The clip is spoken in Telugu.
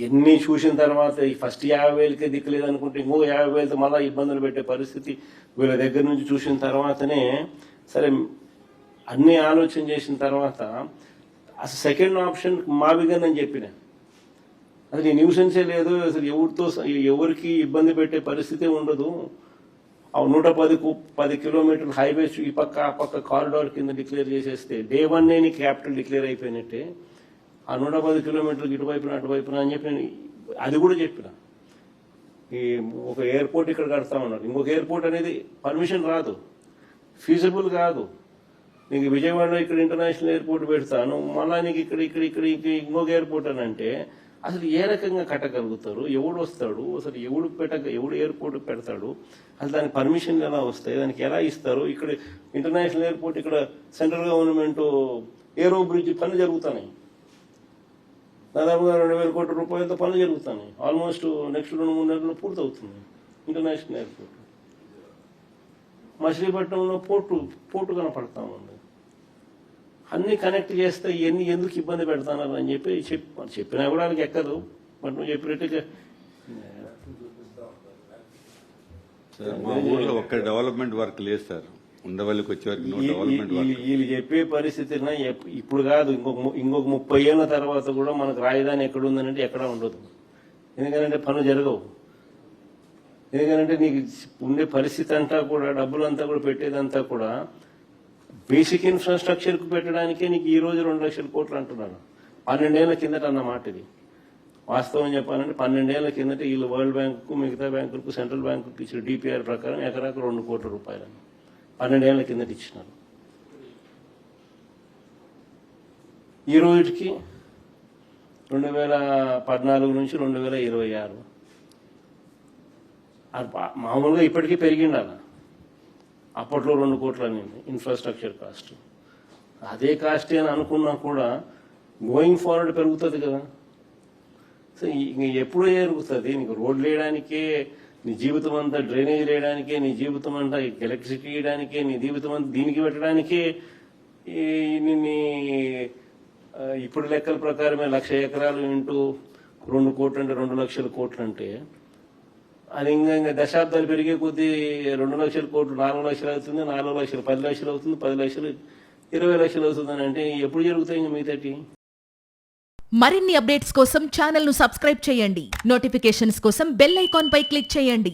ఎన్ని చూసిన తర్వాత ఈ ఫస్ట్ 50,000కే దిక్కులేదు అనుకుంటే ఇంకో 50,000తో మళ్ళీ ఇబ్బందులు పెట్టే పరిస్థితి వీళ్ళ దగ్గర నుంచి చూసిన తర్వాతనే సరే అన్ని ఆలోచన చేసిన తర్వాత అసలు సెకండ్ ఆప్షన్ మావిగా నేను చెప్పిన అసలు ఈ న్యూసెన్సే లేదు, అసలు ఎవరికి ఇబ్బంది పెట్టే పరిస్థితే ఉండదు. ఆ 110 కిలోమీటర్ల హైవేస్ ఈ పక్క ఆ పక్క కారిడార్ కింద డిక్లేర్ చేసేస్తే డే 1 నీకు క్యాపిటల్ డిక్లేర్ అయిపోయినట్టే. ఆ 110 కిలోమీటర్లకు ఇటువైపున అటువైపున అని చెప్పి నేను అది కూడా చెప్పిన. ఈ ఒక ఎయిర్పోర్ట్ ఇక్కడ కడతా ఉన్నారు, ఇంకొక ఎయిర్పోర్ట్ అనేది పర్మిషన్ రాదు, ఫీజిబుల్ కాదు. నీకు విజయవాడలో ఇక్కడ ఇంటర్నేషనల్ ఎయిర్పోర్ట్ పెడతాను, మళ్ళా నీకు ఇక్కడ ఇంకొక ఎయిర్పోర్ట్ అని అంటే అసలు ఏ రకంగా కట్టగలుగుతారు? ఎవడు వస్తాడు? అసలు ఎవడు ఎయిర్పోర్ట్ పెడతాడు? అసలు దానికి పర్మిషన్ ఎలా వస్తాయి? దానికి ఎలా ఇస్తారు? ఇక్కడ ఇంటర్నేషనల్ ఎయిర్పోర్ట్ ఇక్కడ సెంట్రల్ గవర్నమెంట్ ఏరో బ్రిడ్జ్ పనులు జరుగుతున్నాయి, దాదాపుగా 2,000 కోట్ల రూపాయలతో పనులు జరుగుతున్నాయి. ఆల్మోస్ట్ నెక్స్ట్ 2-3 నెలల్లో పూర్తవుతుంది ఇంటర్నేషనల్ ఎయిర్పోర్ట్. మచిలీపట్నంలో పోర్టు కనపడతా ఉంది. అన్ని కనెక్ట్ చేస్తే ఇవన్నీ ఎందుకు ఇబ్బంది పెడతానని అని చెప్పి చెప్పినా కూడా వాళ్ళకి ఎక్కదు. బట్ నువ్వు చెప్పినట్టుగా మా ఊర్లో ఒక్క డెవలప్మెంట్ వర్క్ లేదు సార్. ఉండవల్లికి వచ్చే వరకు డెవలప్మెంట్ వర్క్ వీళ్ళు చెప్పే పరిస్థితి ఇప్పుడు కాదు, ఇంకొక 30 ఏళ్ళ తర్వాత కూడా మనకు రాజధాని ఎక్కడ ఉందనంటే ఎక్కడా ఉండదు. ఎందుకంటే పనులు జరగవు. ఎందుకంటే నీకు ఉండే పరిస్థితి అంతా కూడా డబ్బులంతా కూడా పెట్టేదంతా కూడా బేసిక్ ఇన్ఫ్రాస్ట్రక్చర్కు పెట్టడానికే నీకు ఈ రోజు 2 లక్షల కోట్లు అంటున్నాను. 12 ఏళ్ల కిందట అన్నమాట ఇది. వాస్తవం చెప్పాలంటే 12 ఏళ్ల కిందట వీళ్ళు వరల్డ్ బ్యాంకు మిగతా బ్యాంకులకు సెంట్రల్ బ్యాంకుకి ఇచ్చిన డిపిఆర్ ప్రకారం ఎకరాకు 2 కోట్ల రూపాయలని 12 ఏళ్ల కిందట ఇచ్చినారు. ఈ రోజుకి 2014 నుంచి 2026 మామూలుగా ఇప్పటికీ పెరిగిండాల. అప్పట్లో 2 కోట్లు అనింది ఇన్ఫ్రాస్ట్రక్చర్ కాస్ట్. అదే కాస్ట్ అని అనుకున్నా కూడా గోయింగ్ ఫార్వర్డ్ పెరుగుతుంది కదా. సో ఎప్పుడూ జరుగుతుంది? నీకు రోడ్లు వేయడానికే నీ జీవితం అంతా, డ్రైనేజ్ వేయడానికే నీ జీవితం అంతా, ఎలక్ట్రిసిటీ వేయడానికే నీ జీవితం అంతా, దీనికి పెట్టడానికే ఇప్పుడు లెక్కల ప్రకారమే 1,00,000 ఎకరాలు ఇంటూ 2 కోట్లు అంటే 2 లక్షల కోట్లు అంటే అది ఇంకా దశాబ్దాలు పెరిగే కొద్దీ 2 లక్షల కోట్లు 4 లక్షలు అవుతుంది, 4 లక్షలు 10 లక్షలు అవుతుంది, 10 లక్షలు 20 లక్షలు అవుతుందని అంటే ఎప్పుడు జరుగుతాయి ఇంకా మిగతాటి? మరిన్ని అప్డేట్స్ కోసం ఛానల్ ను సబ్స్క్రైబ్ చేయండి. నోటిఫికేషన్స్ కోసం బెల్ ఐకాన్ పై క్లిక్ చేయండి.